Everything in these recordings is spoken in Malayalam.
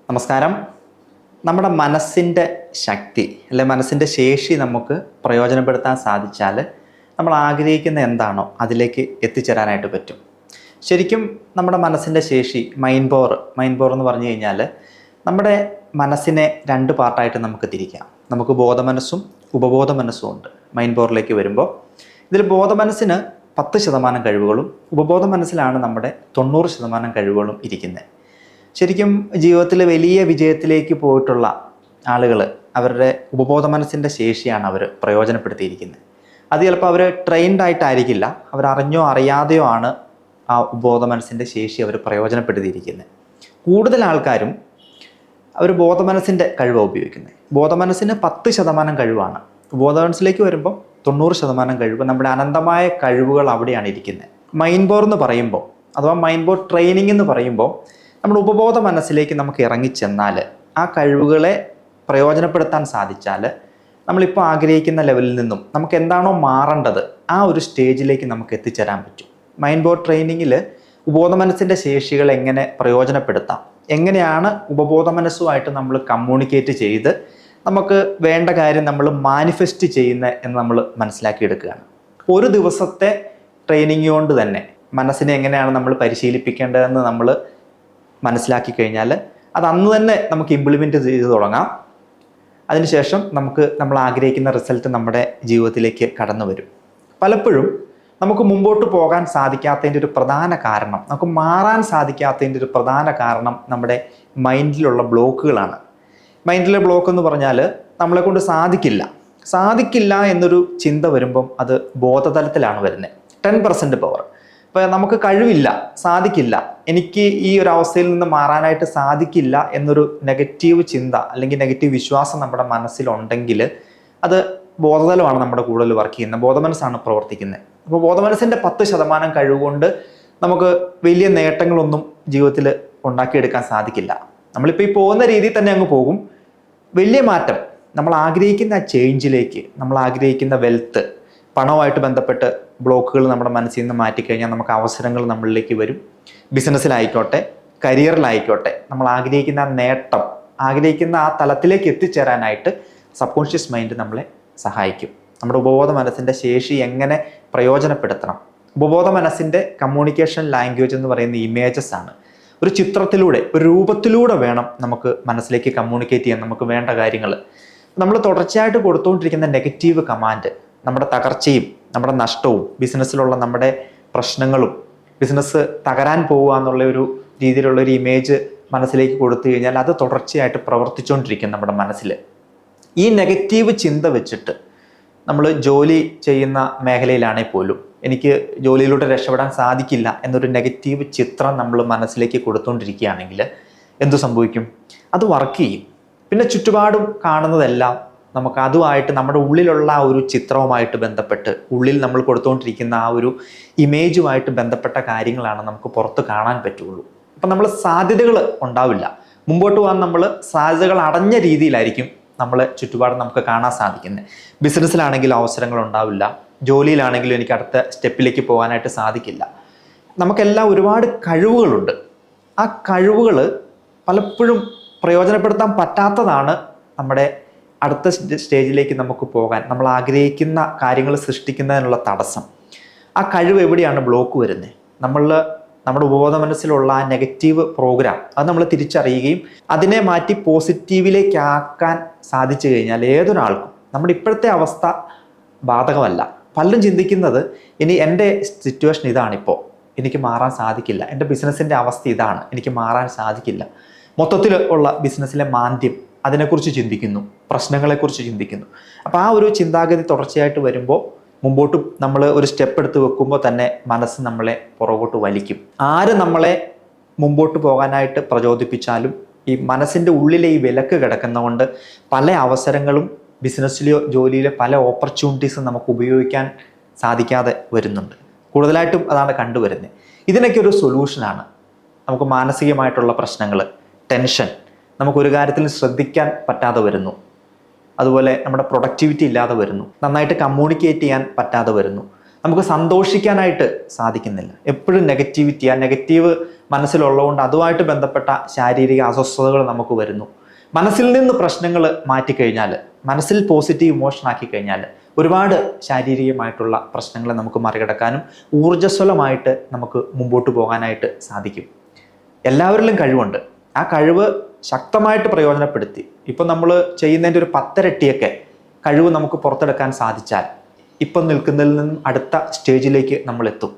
നമസ്കാരം. നമ്മുടെ മനസ്സിൻ്റെ ശക്തി അല്ലെ മനസ്സിൻ്റെ ശേഷി നമുക്ക് പ്രയോജനപ്പെടുത്താൻ സാധിച്ചാൽ നമ്മൾ ആഗ്രഹിക്കുന്ന എന്താണോ അതിലേക്ക് എത്തിച്ചേരാനായിട്ട് പറ്റും. ശരിക്കും നമ്മുടെ മനസ്സിൻ്റെ ശേഷി മൈൻഡ് പവർ എന്ന് പറഞ്ഞു കഴിഞ്ഞാൽ നമ്മുടെ മനസ്സിനെ രണ്ട് പാർട്ടായിട്ട് നമുക്ക് തിരിക്കാം. നമുക്ക് ബോധമനസ്സും ഉപബോധ മനസ്സും ഉണ്ട്. മൈൻഡ് പവറിലേക്ക് വരുമ്പോൾ ഇതിൽ ബോധമനസ്സിന് 10% കഴിവുകളും ഉപബോധ മനസ്സിലാണ് നമ്മുടെ 90% കഴിവുകളും ഇരിക്കുന്നത്. ശരിക്കും ജീവിതത്തിൽ വലിയ വിജയത്തിലേക്ക് പോയിട്ടുള്ള ആളുകൾ അവരുടെ ഉപബോധ മനസ്സിൻ്റെ ശേഷിയാണ് അവർ പ്രയോജനപ്പെടുത്തിയിരിക്കുന്നത്. അത് ചിലപ്പോൾ അവർ ട്രെയിൻഡ് ആയിട്ടായിരിക്കില്ല, അവരറിഞ്ഞോ അറിയാതെയോ ആണ് ആ ഉപബോധ മനസ്സിൻ്റെ ശേഷി അവർ പ്രയോജനപ്പെടുത്തിയിരിക്കുന്നത്. കൂടുതൽ ആൾക്കാരും അവർ ബോധ മനസ്സിൻ്റെ കഴിവാണ് ഉപയോഗിക്കുന്നത്. ബോധ മനസ്സിന് 10% കഴിവാണ്. ബോധ മനസ്സിലേക്ക് വരുമ്പോൾ 90% കഴിവ്, നമ്മുടെ അനന്തമായ കഴിവുകൾ അവിടെയാണ് ഇരിക്കുന്നത്. മൈൻഡ് പവർ എന്ന് പറയുമ്പോൾ അഥവാ മൈൻഡ് പവർ ട്രെയിനിങ് എന്ന് പറയുമ്പോൾ നമ്മുടെ ഉപബോധ മനസ്സിലേക്ക് നമുക്ക് ഇറങ്ങിച്ചെന്നാൽ ആ കഴിവുകളെ പ്രയോജനപ്പെടുത്താൻ സാധിച്ചാൽ നമ്മളിപ്പോൾ ആഗ്രഹിക്കുന്ന ലെവലിൽ നിന്നും നമുക്ക് എന്താണോ മാറേണ്ടത് ആ ഒരു സ്റ്റേജിലേക്ക് നമുക്ക് എത്തിച്ചേരാൻ പറ്റും. മൈൻഡ് പവർ ട്രെയിനിങ്ങിൽ ഉപബോധ മനസ്സിൻ്റെ ശേഷികൾ എങ്ങനെ പ്രയോജനപ്പെടുത്താം, എങ്ങനെയാണ് ഉപബോധ മനസ്സുമായിട്ട് നമ്മൾ കമ്മ്യൂണിക്കേറ്റ് ചെയ്ത് നമുക്ക് വേണ്ട കാര്യം നമ്മൾ മാനിഫെസ്റ്റ് ചെയ്യുന്നത് എന്ന് നമ്മൾ മനസ്സിലാക്കിയെടുക്കുകയാണ്. ഒരു ദിവസത്തെ ട്രെയിനിങ് കൊണ്ട് തന്നെ മനസ്സിനെ എങ്ങനെയാണ് നമ്മൾ പരിശീലിപ്പിക്കേണ്ടതെന്ന് നമ്മൾ മനസ്സിലാക്കി കഴിഞ്ഞാൽ അത് അന്ന് തന്നെ നമുക്ക് ഇംപ്ലിമെൻറ്റ് ചെയ്ത് തുടങ്ങാം. അതിനുശേഷം നമ്മൾ ആഗ്രഹിക്കുന്ന റിസൾട്ട് നമ്മുടെ ജീവിതത്തിലേക്ക് കടന്നു വരും. പലപ്പോഴും നമുക്ക് മുമ്പോട്ട് പോകാൻ സാധിക്കാത്തതിൻ്റെ ഒരു പ്രധാന കാരണം, നമുക്ക് മാറാൻ സാധിക്കാത്തതിൻ്റെ ഒരു പ്രധാന കാരണം നമ്മുടെ മൈൻഡിലുള്ള ബ്ലോക്കുകളാണ്. മൈൻഡിലെ ബ്ലോക്ക് എന്ന് പറഞ്ഞാൽ നമ്മളെ കൊണ്ട് സാധിക്കില്ല എന്നൊരു ചിന്ത വരുമ്പം അത് ബോധതലത്തിലാണ് വരുന്നത്. 10% പവർ. ഇപ്പോൾ നമുക്ക് കഴിവില്ല, സാധിക്കില്ല, എനിക്ക് ഈ ഒരു അവസ്ഥയിൽ നിന്ന് മാറാനായിട്ട് സാധിക്കില്ല എന്നൊരു നെഗറ്റീവ് ചിന്ത അല്ലെങ്കിൽ നെഗറ്റീവ് വിശ്വാസം നമ്മുടെ മനസ്സിലുണ്ടെങ്കിൽ അത് ബോധതലമാണ് നമ്മുടെ കൂടുതൽ വർക്ക് ചെയ്യുന്നത്, ബോധമനസ്സാണ് പ്രവർത്തിക്കുന്നത്. അപ്പോൾ ബോധമനസ്സിൻ്റെ 10% കഴിവുകൊണ്ട് നമുക്ക് വലിയ നേട്ടങ്ങളൊന്നും ജീവിതത്തിൽ ഉണ്ടാക്കിയെടുക്കാൻ സാധിക്കില്ല. നമ്മളിപ്പോൾ ഈ പോകുന്ന രീതിയിൽ തന്നെ അങ്ങ് പോകും. വലിയ മാറ്റം, നമ്മൾ ആഗ്രഹിക്കുന്ന ചേഞ്ചിലേക്ക്, നമ്മൾ ആഗ്രഹിക്കുന്ന വെൽത്ത്, പണവുമായിട്ട് ബന്ധപ്പെട്ട് ബ്ലോക്കുകൾ നമ്മുടെ മനസ്സിൽ നിന്ന് മാറ്റിക്കഴിഞ്ഞാൽ നമുക്ക് അവസരങ്ങൾ നമ്മളിലേക്ക് വരും. ബിസിനസ്സിലായിക്കോട്ടെ, കരിയറിലായിക്കോട്ടെ, നമ്മൾ ആഗ്രഹിക്കുന്ന നേട്ടം, ആഗ്രഹിക്കുന്ന ആ തലത്തിലേക്ക് എത്തിച്ചേരാനായിട്ട് സബ് കോൺഷ്യസ് മൈൻഡ് നമ്മളെ സഹായിക്കും. നമ്മുടെ ഉപബോധ മനസ്സിൻ്റെ ശേഷി എങ്ങനെ പ്രയോജനപ്പെടുത്തണം? ഉപബോധ മനസ്സിൻ്റെ കമ്മ്യൂണിക്കേഷൻ ലാംഗ്വേജ് എന്ന് പറയുന്ന ഇമേജസ് ആണ്. ഒരു ചിത്രത്തിലൂടെ, ഒരു രൂപത്തിലൂടെ വേണം നമുക്ക് മനസ്സിലേക്ക് കമ്മ്യൂണിക്കേറ്റ് ചെയ്യാൻ നമുക്ക് വേണ്ട കാര്യങ്ങൾ. നമ്മൾ തുടർച്ചയായിട്ട് കൊടുത്തുകൊണ്ടിരിക്കുന്ന നെഗറ്റീവ് കമാൻഡ് നമ്മുടെ തകർച്ചയും നമ്മുടെ നഷ്ടവും ബിസിനസ്സിലുള്ള നമ്മുടെ പ്രശ്നങ്ങളും ബിസിനസ് തകരാൻ പോവുക എന്നുള്ള ഒരു രീതിയിലുള്ളൊരു ഇമേജ് മനസ്സിലേക്ക് കൊടുത്തു കഴിഞ്ഞാൽ അത് തുടർച്ചയായിട്ട് പ്രവർത്തിച്ചുകൊണ്ടിരിക്കും നമ്മുടെ മനസ്സിൽ. ഈ നെഗറ്റീവ് ചിന്ത വെച്ചിട്ട് നമ്മൾ ജോലി ചെയ്യുന്ന മേഖലയിലാണെങ്കിൽ പോലും എനിക്ക് ജോലിയിലൂടെ രക്ഷപ്പെടാൻ സാധിക്കില്ല എന്നൊരു നെഗറ്റീവ് ചിത്രം നമ്മൾ മനസ്സിലേക്ക് കൊടുത്തുകൊണ്ടിരിക്കുകയാണെങ്കിൽ എന്തു സംഭവിക്കും? അത് വർക്ക് ചെയ്യും. പിന്നെ ചുറ്റുപാടും കാണുന്നതെല്ലാം നമുക്ക് അതുമായിട്ട് നമ്മുടെ ഉള്ളിലുള്ള ആ ഒരു ചിത്രവുമായിട്ട് ബന്ധപ്പെട്ട്, ഉള്ളിൽ നമ്മൾ കൊടുത്തുകൊണ്ടിരിക്കുന്ന ആ ഒരു ഇമേജുമായിട്ട് ബന്ധപ്പെട്ട കാര്യങ്ങളാണ് നമുക്ക് പുറത്ത് കാണാൻ പറ്റുള്ളൂ. അപ്പം നമ്മൾ സാധ്യതകൾ ഉണ്ടാവില്ല. മുമ്പോട്ട് പോകാൻ നമ്മൾ സാധ്യതകൾ അടഞ്ഞ രീതിയിലായിരിക്കും നമ്മളെ ചുറ്റുപാട് നമുക്ക് കാണാൻ സാധിക്കുന്നത്. ബിസിനസ്സിലാണെങ്കിൽ അവസരങ്ങൾ ഉണ്ടാവില്ല, ജോലിയിലാണെങ്കിലും എനിക്ക് അടുത്ത സ്റ്റെപ്പിലേക്ക് പോകാനായിട്ട് സാധിക്കില്ല. നമുക്കെല്ലാം ഒരുപാട് കഴിവുകളുണ്ട്. ആ കഴിവുകൾ പലപ്പോഴും പ്രയോജനപ്പെടുത്താൻ പറ്റാത്തതാണ് നമ്മുടെ അടുത്ത സ്റ്റേജിലേക്ക് നമുക്ക് പോകാൻ, നമ്മൾ ആഗ്രഹിക്കുന്ന കാര്യങ്ങൾ സൃഷ്ടിക്കുന്നതിനുള്ള തടസ്സം. ആ കഴിവ് എവിടെയാണ് ബ്ലോക്ക് വരുന്നത്? നമ്മുടെ ഉപബോധ മനസ്സിലുള്ള ആ നെഗറ്റീവ് പ്രോഗ്രാം അത് നമ്മൾ തിരിച്ചറിയുകയും അതിനെ മാറ്റി പോസിറ്റീവിലേക്കാക്കാൻ സാധിച്ചു കഴിഞ്ഞാൽ ഏതൊരാൾക്കും നമ്മുടെ ഇപ്പോഴത്തെ അവസ്ഥ ബാധകമല്ല. പലരും ചിന്തിക്കുന്നത് ഇനി എൻ്റെ സിറ്റുവേഷൻ ഇതാണിപ്പോൾ, എനിക്ക് മാറാൻ സാധിക്കില്ല, എൻ്റെ ബിസിനസ്സിൻ്റെ അവസ്ഥ ഇതാണ്, എനിക്ക് മാറാൻ സാധിക്കില്ല. മൊത്തത്തിൽ ഉള്ള ബിസിനസ്സിലെ മാന്ദ്യം അതിനെക്കുറിച്ച് ചിന്തിക്കുന്നു, പ്രശ്നങ്ങളെക്കുറിച്ച് ചിന്തിക്കുന്നു. അപ്പോൾ ആ ഒരു ചിന്താഗതി തുടർച്ചയായിട്ട് വരുമ്പോൾ മുമ്പോട്ട് നമ്മൾ ഒരു സ്റ്റെപ്പ് എടുത്ത് വെക്കുമ്പോൾ തന്നെ മനസ്സ് നമ്മളെ പുറകോട്ട് വലിക്കും. ആര് നമ്മളെ മുമ്പോട്ട് പോകാനായിട്ട് പ്രചോദിപ്പിച്ചാലും ഈ മനസ്സിൻ്റെ ഉള്ളിലെ ഈ വിലക്ക് കിടക്കുന്നതുകൊണ്ട് പല അവസരങ്ങളും ബിസിനസ്സിലെയോ ജോലിയിലെ പല ഓപ്പർച്യൂണിറ്റീസും നമുക്ക് ഉപയോഗിക്കാൻ സാധിക്കാതെ വരുന്നുണ്ട്. കൂടുതലായിട്ടും അതാണ് കണ്ടുവരുന്നത്. ഇതിനൊക്കെ ഒരു സൊല്യൂഷനാണ്. നമുക്ക് മാനസികമായിട്ടുള്ള പ്രശ്നങ്ങൾ, ടെൻഷൻ, നമുക്കൊരു കാര്യത്തിൽ ശ്രദ്ധിക്കാൻ പറ്റാതെ വരുന്നു, അതുപോലെ നമ്മുടെ പ്രൊഡക്ടിവിറ്റി ഇല്ലാതെ വരുന്നു, നന്നായിട്ട് കമ്മ്യൂണിക്കേറ്റ് ചെയ്യാൻ പറ്റാതെ വരുന്നു, നമുക്ക് സന്തോഷിക്കാനായിട്ട് സാധിക്കുന്നില്ല. എപ്പോഴും നെഗറ്റിവിറ്റി, ആ നെഗറ്റീവ് മനസ്സിലുള്ളതുകൊണ്ട് അതുമായിട്ട് ബന്ധപ്പെട്ട ശാരീരിക അസ്വസ്ഥതകൾ നമുക്ക് വരുന്നു. മനസ്സിൽ നിന്ന് പ്രശ്നങ്ങൾ മാറ്റിക്കഴിഞ്ഞാൽ, മനസ്സിൽ പോസിറ്റീവ് ഇമോഷൻ ആക്കി കഴിഞ്ഞാൽ ഒരുപാട് ശാരീരികമായിട്ടുള്ള പ്രശ്നങ്ങളെ നമുക്ക് മറികടക്കാനും ഊർജ്ജസ്വലമായിട്ട് നമുക്ക് മുമ്പോട്ട് പോകാനായിട്ട് സാധിക്കും. എല്ലാവരിലും കഴിവുണ്ട്. ആ കഴിവ് ശക്തമായിട്ട് പ്രയോജനപ്പെടുത്തി ഇപ്പം നമ്മൾ ചെയ്യുന്നതിൻ്റെ ഒരു 10 ഇരട്ടിയൊക്കെ കഴിവ് നമുക്ക് പുറത്തെടുക്കാൻ സാധിച്ചാൽ ഇപ്പം നിൽക്കുന്നതിൽ നിന്നും അടുത്ത സ്റ്റേജിലേക്ക് നമ്മൾ എത്തും.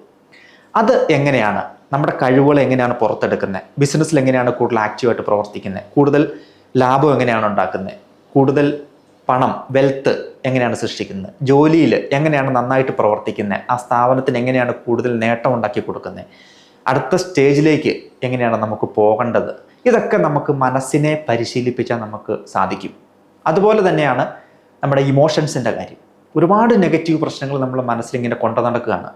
അത് എങ്ങനെയാണ്? നമ്മുടെ കഴിവുകൾ എങ്ങനെയാണ് പുറത്തെടുക്കുന്നത്? ബിസിനസ്സിൽ എങ്ങനെയാണ് കൂടുതൽ ആക്റ്റീവായിട്ട് പ്രവർത്തിക്കുന്നത്? കൂടുതൽ ലാഭം എങ്ങനെയാണ് ഉണ്ടാക്കുന്നത്? കൂടുതൽ പണം, വെൽത്ത് എങ്ങനെയാണ് സൃഷ്ടിക്കുന്നത്? ജോലിയിൽ എങ്ങനെയാണ് നന്നായിട്ട് പ്രവർത്തിക്കുന്നത്? ആ സ്ഥാപനത്തിന് എങ്ങനെയാണ് കൂടുതൽ നേട്ടം ഉണ്ടാക്കി കൊടുക്കുന്നത്? അടുത്ത സ്റ്റേജിലേക്ക് എങ്ങനെയാണ് നമുക്ക് പോകേണ്ടത്? ഇതൊക്കെ നമുക്ക് മനസ്സിനെ പരിശീലിപ്പിച്ചാൽ നമുക്ക് സാധിക്കും. അതുപോലെ തന്നെയാണ് നമ്മുടെ ഇമോഷൻസിൻ്റെ കാര്യം. ഒരുപാട് നെഗറ്റീവ് പ്രശ്നങ്ങൾ നമ്മൾ മനസ്സിലിങ്ങനെ കൊണ്ടു നടക്കുകയാണ്.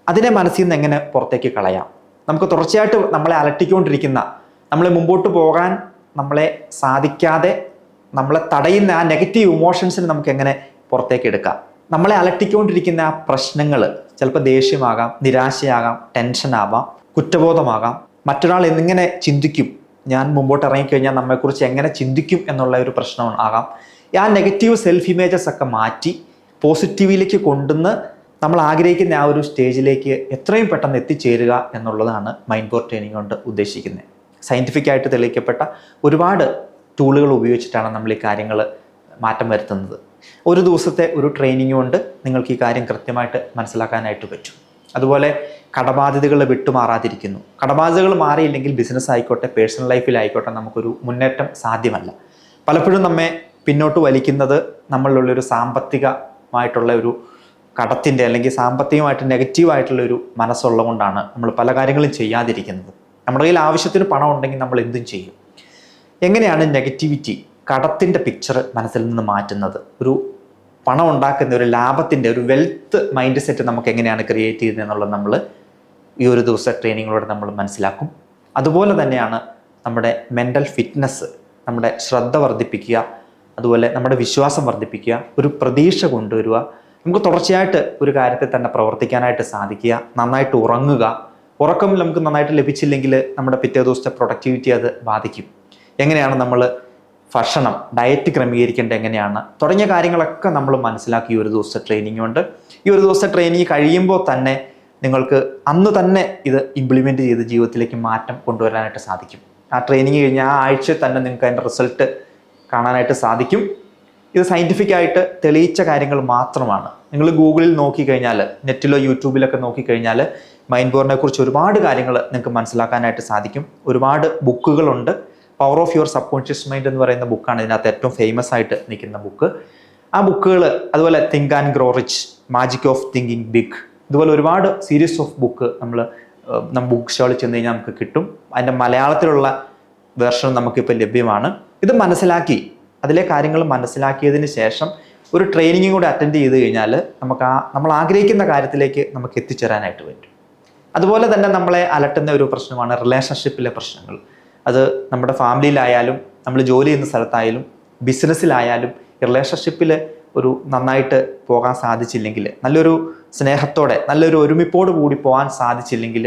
അതിനെ മനസ്സിൽ നിന്ന് എങ്ങനെ പുറത്തേക്ക് കളയാം? നമുക്ക് തുടർച്ചയായിട്ട് നമ്മളെ അലട്ടിക്കൊണ്ടിരിക്കുന്ന, നമ്മളെ മുമ്പോട്ട് പോകാൻ നമ്മളെ സാധിക്കാതെ നമ്മളെ തടയുന്ന ആ നെഗറ്റീവ് ഇമോഷൻസിന് നമുക്ക് എങ്ങനെ പുറത്തേക്ക് എടുക്കാം? നമ്മളെ അലട്ടിക്കൊണ്ടിരിക്കുന്ന ആ പ്രശ്നങ്ങൾ ചിലപ്പോൾ ദേഷ്യമാകാം, നിരാശയാകാം, ടെൻഷനാവാം, കുറ്റബോധമാകാം, മറ്റൊരാൾ എങ്ങനെ ചിന്തിക്കും, ഞാൻ മുമ്പോട്ട് ഇറങ്ങിക്കഴിഞ്ഞാൽ നമ്മെക്കുറിച്ച് എങ്ങനെ ചിന്തിക്കും എന്നുള്ള ഒരു പ്രശ്നം ആകാം. ആ നെഗറ്റീവ് സെൽഫ് ഇമേജസ് ഒക്കെ മാറ്റി പോസിറ്റീവിലേക്ക് കൊണ്ടുവന്ന് നമ്മൾ ആഗ്രഹിക്കുന്ന ആ ഒരു സ്റ്റേജിലേക്ക് എത്രയും പെട്ടെന്ന് എത്തിച്ചേരുക എന്നുള്ളതാണ് മൈൻഡ് പവർ ട്രെയിനിങ് കൊണ്ട് ഉദ്ദേശിക്കുന്നത്. സയൻറ്റിഫിക്കായിട്ട് തെളിയിക്കപ്പെട്ട ഒരുപാട് ടൂളുകൾ ഉപയോഗിച്ചിട്ടാണ് നമ്മൾ ഈ കാര്യങ്ങൾ മാറ്റം വരുത്തുന്നത്. ഒരു ദിവസത്തെ ഒരു ട്രെയിനിങ് കൊണ്ട് നിങ്ങൾക്ക് ഈ കാര്യം കൃത്യമായിട്ട് മനസ്സിലാക്കാനായിട്ട് പറ്റും. അതുപോലെ കടബാധ്യതകൾ വിട്ടുമാറാതിരിക്കുന്നു. കടബാധ്യതകൾ മാറിയില്ലെങ്കിൽ ബിസിനസ് ആയിക്കോട്ടെ, പേഴ്സണൽ ലൈഫിലായിക്കോട്ടെ നമുക്കൊരു മുന്നേറ്റം സാധ്യമല്ല. പലപ്പോഴും നമ്മെ പിന്നോട്ട് വലിക്കുന്നത് നമ്മളിലുള്ളൊരു സാമ്പത്തികമായിട്ടുള്ള ഒരു കടത്തിൻ്റെ അല്ലെങ്കിൽ സാമ്പത്തികമായിട്ട് നെഗറ്റീവായിട്ടുള്ള ഒരു മനസ്സുള്ളത് കൊണ്ടാണ് നമ്മൾ പല കാര്യങ്ങളും ചെയ്യാതിരിക്കുന്നത്. നമ്മുടെ കയ്യിൽ ആവശ്യത്തിന് പണം ഉണ്ടെങ്കിൽ നമ്മൾ എന്തും ചെയ്യും. എങ്ങനെയാണ് നെഗറ്റിവിറ്റി, കടത്തിൻ്റെ പിക്ചർ മനസ്സിൽ നിന്ന് മാറ്റുന്നത്? ഒരു പണം ഉണ്ടാക്കുന്ന ഒരു ലാഭത്തിൻ്റെ ഒരു വെൽത്ത് മൈൻഡ് സെറ്റ് നമുക്ക് എങ്ങനെയാണ് ക്രിയേറ്റ് ചെയ്യുന്നത് എന്നുള്ളത് നമ്മൾ ഈ ഒരു ദിവസത്തെ ട്രെയിനിങ്ങിലൂടെ നമ്മൾ മനസ്സിലാക്കും. അതുപോലെ തന്നെയാണ് നമ്മുടെ മെൻ്റൽ ഫിറ്റ്നസ്, നമ്മുടെ ശ്രദ്ധ വർദ്ധിപ്പിക്കുക, അതുപോലെ നമ്മുടെ വിശ്വാസം വർദ്ധിപ്പിക്കുക, ഒരു പ്രതീക്ഷ കൊണ്ടുവരിക, നമുക്ക് തുടർച്ചയായിട്ട് ഒരു കാര്യത്തിൽ തന്നെ പ്രവർത്തിക്കാനായിട്ട് സാധിക്കുക, നന്നായിട്ട് ഉറങ്ങുക. ഉറക്കം നമുക്ക് നന്നായിട്ട് ലഭിച്ചില്ലെങ്കിൽ നമ്മുടെ പിറ്റേ ദിവസത്തെ പ്രൊഡക്ടിവിറ്റി അത് ബാധിക്കും. എങ്ങനെയാണ് നമ്മൾ ഭക്ഷണം, ഡയറ്റ് ക്രമീകരിക്കേണ്ടത് എങ്ങനെയാണ് തുടങ്ങിയ കാര്യങ്ങളൊക്കെ നമ്മൾ മനസ്സിലാക്കി ഈ ഒരു ദിവസത്തെ ട്രെയിനിങ് കൊണ്ട്. ഈ ഒരു ദിവസത്തെ ട്രെയിനിങ് കഴിയുമ്പോൾ തന്നെ നിങ്ങൾക്ക് അന്ന് തന്നെ ഇത് ഇംപ്ലിമെൻറ്റ് ചെയ്ത് ജീവിതത്തിലേക്ക് മാറ്റം കൊണ്ടുവരാനായിട്ട് സാധിക്കും. ആ ട്രെയിനിങ് കഴിഞ്ഞ് ആ ആഴ്ച തന്നെ നിങ്ങൾക്ക് അതിൻ്റെ റിസൾട്ട് കാണാനായിട്ട് സാധിക്കും. ഇത് സയൻറ്റിഫിക്കായിട്ട് തെളിയിച്ച കാര്യങ്ങൾ മാത്രമാണ്. നിങ്ങൾ ഗൂഗിളിൽ നോക്കിക്കഴിഞ്ഞാൽ, നെറ്റിലോ യൂട്യൂബിലൊക്കെ നോക്കിക്കഴിഞ്ഞാൽ മൈൻഡ് പവറിനെ കുറിച്ച് ഒരുപാട് കാര്യങ്ങൾ നിങ്ങൾക്ക് മനസ്സിലാക്കാനായിട്ട് സാധിക്കും. ഒരുപാട് ബുക്കുകളുണ്ട്. Power of your subconscious mind എന്ന് പറയുന്ന ബുക്കാണ് ഇതിനകത്ത് ഏറ്റവും ഫേമസ് ആയിട്ട് നിൽക്കുന്ന ബുക്ക്. ആ ബുക്കുകൾ, അതുപോലെ think and grow rich, magic of thinking big, ഇതുപോലെ ഒരുപാട് സീരീസ് ഓഫ് ബുക്ക് നമ്മൾ ബുക്ക് സ്റ്റോളിൽ ചെന്ന് കഴിഞ്ഞാൽ നമുക്ക് കിട്ടും. അതിൻ്റെ മലയാളത്തിലുള്ള വേർഷൻ നമുക്കിപ്പോൾ ലഭ്യമാണ്. ഇത് മനസ്സിലാക്കി, അതിലെ കാര്യങ്ങൾ മനസ്സിലാക്കിയതിന് ശേഷം ഒരു ട്രെയിനിങ്ങും കൂടെ അറ്റൻഡ് ചെയ്ത് കഴിഞ്ഞാൽ നമുക്ക് നമ്മൾ ആഗ്രഹിക്കുന്ന കാര്യത്തിലേക്ക് നമുക്ക് എത്തിച്ചേരാനായിട്ട് പറ്റും. അതുപോലെ തന്നെ നമ്മളെ അലട്ടുന്ന ഒരു പ്രശ്നമാണ് റിലേഷൻഷിപ്പിലെ പ്രശ്നങ്ങൾ. അത് നമ്മുടെ ഫാമിലിയിലായാലും, നമ്മൾ ജോലി ചെയ്യുന്ന സ്ഥലത്തായാലും, ബിസിനസ്സിലായാലും, റിലേഷൻഷിപ്പിൽ ഒരു നന്നായിട്ട് പോകാൻ സാധിച്ചില്ലെങ്കിൽ, നല്ലൊരു സ്നേഹത്തോടെ, നല്ലൊരു ഒരുമിപ്പോട് കൂടി പോകാൻ സാധിച്ചില്ലെങ്കിൽ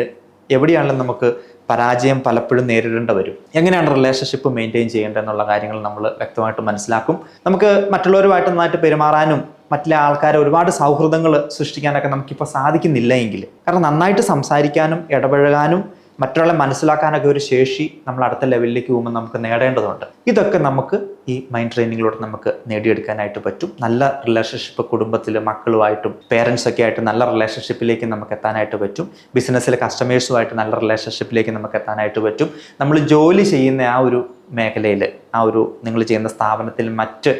എവിടെയാണെങ്കിലും നമുക്ക് പരാജയം പലപ്പോഴും നേരിടേണ്ടി വരും. എങ്ങനെയാണ് റിലേഷൻഷിപ്പ് മെയിൻറ്റെയിൻ ചെയ്യേണ്ടത് എന്നുള്ള കാര്യങ്ങൾ നമ്മൾ വ്യക്തമായിട്ട് മനസ്സിലാക്കും. നമുക്ക് മറ്റുള്ളവരുമായിട്ട് നന്നായിട്ട് പെരുമാറാനും മറ്റുള്ള ആൾക്കാരെ ഒരുപാട് സൗഹൃദങ്ങൾ സൃഷ്ടിക്കാനൊക്കെ നമുക്കിപ്പോൾ സാധിക്കുന്നില്ല എങ്കിൽ, കാരണം നന്നായിട്ട് സംസാരിക്കാനും ഇടപഴകാനും മറ്റൊരാളെ മനസ്സിലാക്കാനൊക്കെ ഒരു ശേഷി നമ്മൾ അടുത്ത ലെവലിലേക്ക് പോകുമ്പോൾ നമുക്ക് നേടേണ്ടതുണ്ട്. ഇതൊക്കെ നമുക്ക് ഈ മൈൻഡ് ട്രെയിനിങ്ങിലൂടെ നമുക്ക് നേടിയെടുക്കാനായിട്ട് പറ്റും. നല്ല റിലേഷൻഷിപ്പ് കുടുംബത്തിൽ മക്കളുമായിട്ടും പേരൻസൊക്കെ ആയിട്ട് നല്ല റിലേഷൻഷിപ്പിലേക്ക് നമുക്ക് എത്താനായിട്ട് പറ്റും. ബിസിനസ്സിലെ കസ്റ്റമേഴ്സുമായിട്ട് നല്ല റിലേഷൻഷിപ്പിലേക്ക് നമുക്ക് എത്താനായിട്ട് പറ്റും. നമ്മൾ ജോലി ചെയ്യുന്ന ആ ഒരു മേഖലയിൽ, ആ ഒരു നിങ്ങൾ ചെയ്യുന്ന സ്ഥാപനത്തിൽ മറ്റ്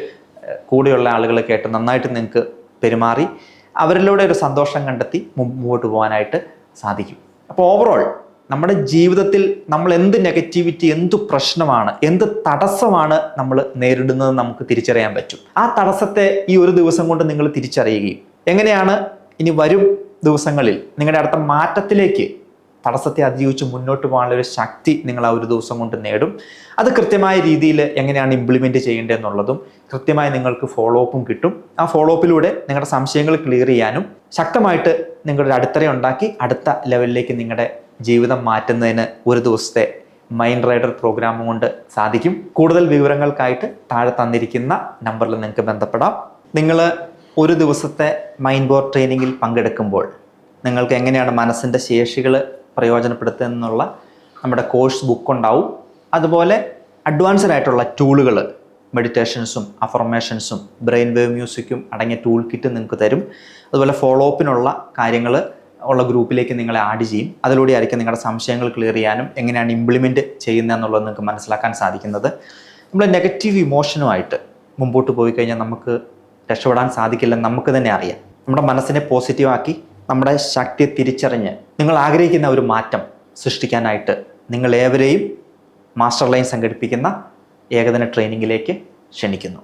കൂടെയുള്ള ആളുകളൊക്കെ ആയിട്ട് നന്നായിട്ട് നിങ്ങൾക്ക് പെരുമാറി അവരിലൂടെ ഒരു സന്തോഷം കണ്ടെത്തി മുമ്പോട്ട് പോകാനായിട്ട് സാധിക്കും. അപ്പോൾ ഓവറോൾ നമ്മുടെ ജീവിതത്തിൽ നമ്മൾ എന്ത് നെഗറ്റിവിറ്റി, എന്ത് പ്രശ്നമാണ്, എന്ത് തടസ്സമാണ് നമ്മൾ നേരിടുന്നത് നമുക്ക് തിരിച്ചറിയാൻ പറ്റും. ആ തടസ്സത്തെ ഈ ഒരു ദിവസം കൊണ്ട് നിങ്ങൾ തിരിച്ചറിയുകയും എങ്ങനെയാണ് ഇനി വരും ദിവസങ്ങളിൽ നിങ്ങളുടെ അടുത്ത മാറ്റത്തിലേക്ക് തടസ്സത്തെ അതിജീവിച്ച് മുന്നോട്ട് പോകാനുള്ള ഒരു ശക്തി നിങ്ങൾ ആ ഒരു ദിവസം കൊണ്ട് നേടും. അത് കൃത്യമായ രീതിയിൽ എങ്ങനെയാണ് ഇംപ്ലിമെൻറ്റ് ചെയ്യേണ്ടതെന്നുള്ളതും കൃത്യമായി നിങ്ങൾക്ക് ഫോളോ അപ്പും കിട്ടും. ആ ഫോളോ അപ്പിലൂടെ നിങ്ങളുടെ സംശയങ്ങൾ ക്ലിയർ ചെയ്യാനും ശക്തമായിട്ട് നിങ്ങളുടെ അടിത്തറ ഉണ്ടാക്കി അടുത്ത ലെവലിലേക്ക് നിങ്ങളുടെ ജീവിതം മാറ്റുന്നതിന് ഒരു ദിവസത്തെ മൈൻഡ് റൈഡർ പ്രോഗ്രാം കൊണ്ട് സാധിക്കും. കൂടുതൽ വിവരങ്ങൾക്കായിട്ട് താഴെ തന്നിരിക്കുന്ന നമ്പറിൽ നിങ്ങൾക്ക് ബന്ധപ്പെടാം. നിങ്ങൾ ഒരു ദിവസത്തെ മൈൻഡ് ബോർ ട്രെയിനിങ്ങിൽ പങ്കെടുക്കുമ്പോൾ നിങ്ങൾക്ക് എങ്ങനെയാണ് മനസ്സിൻ്റെ ശേഷികൾ പ്രയോജനപ്പെടുത്തുക എന്നുള്ള നമ്മുടെ കോഴ്സ് ബുക്ക് ഉണ്ടാവും. അതുപോലെ അഡ്വാൻസ്ഡ് ആയിട്ടുള്ള ടൂളുകൾ, മെഡിറ്റേഷൻസും അഫർമേഷൻസും ബ്രെയിൻ വേവ് മ്യൂസിക്കും അടങ്ങിയ ടൂൾ കിറ്റ് നിങ്ങൾക്ക് തരും. അതുപോലെ ഫോളോ അപ്പിനുള്ള കാര്യങ്ങൾ ഉള്ള ഗ്രൂപ്പിലേക്ക് നിങ്ങളെ ആഡ് ചെയ്യും. അതിലൂടെ ആയിരിക്കും നിങ്ങളുടെ സംശയങ്ങൾ ക്ലിയർ ചെയ്യാനും എങ്ങനെയാണ് ഇംപ്ലിമെൻറ്റ് ചെയ്യുന്നത് എന്നുള്ളത് നിങ്ങൾക്ക് മനസ്സിലാക്കാൻ സാധിക്കുന്നത്. നമ്മൾ നെഗറ്റീവ് ഇമോഷനുമായിട്ട് മുമ്പോട്ട് പോയി കഴിഞ്ഞാൽ നമുക്ക് രക്ഷപ്പെടാൻ സാധിക്കില്ലെന്ന് നമുക്ക് തന്നെ അറിയാം. നമ്മുടെ മനസ്സിനെ പോസിറ്റീവാക്കി നമ്മുടെ ശക്തിയെ തിരിച്ചറിഞ്ഞ് നിങ്ങൾ ആഗ്രഹിക്കുന്ന ഒരു മാറ്റം സൃഷ്ടിക്കാനായിട്ട് നിങ്ങൾ ഏവരെയും മാസ്റ്റർ ലൈൻ സംഘടിപ്പിക്കുന്ന ഏകദിന ട്രെയിനിങ്ങിലേക്ക് ക്ഷണിക്കുന്നു.